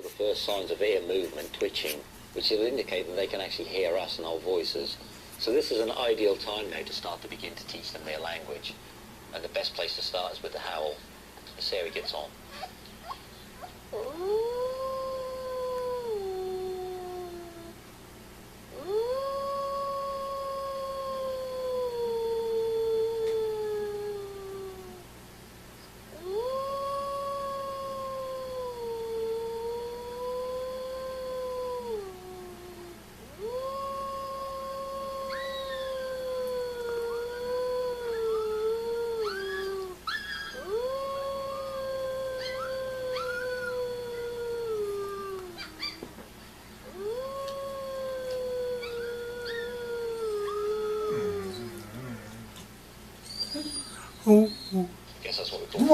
The first signs of ear movement, twitching, which will indicate that they can actually hear us and our voices. So this is an ideal time now to start to begin to teach them their language. And the best place to start is with the howl. As Sarah gets on. Oh, I guess that's what we call it.